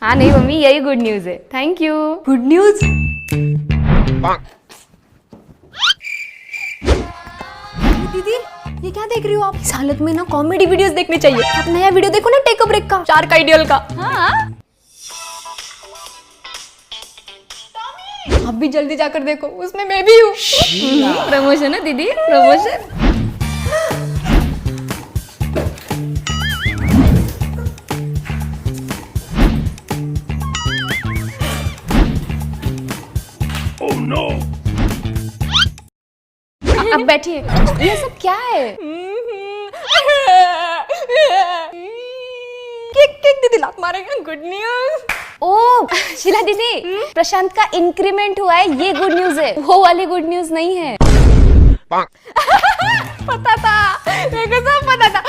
हाँ नहीं मम्मी, यही गुड न्यूज है। Thank you. Good news. दीदी ये क्या देख रही हो आप? इस हालत में ना कॉमेडी वीडियोस देखने चाहिए। आप नया वीडियो देखो ना टेक अ ब्रेक का, शार्क आइडियल का। हाँ आप भी जल्दी जाकर देखो, उसमें मैं भी हूँ। प्रमोशन है दीदी, प्रमोशन। अब बैठिए। ये सब क्या है? केक दीदी लात मारेगा। Good news. ओ शीला दीदी, प्रशांत का इंक्रीमेंट हुआ है, ये गुड न्यूज है, वो वाली गुड न्यूज नहीं है। पता था, मेरे को सब पता था।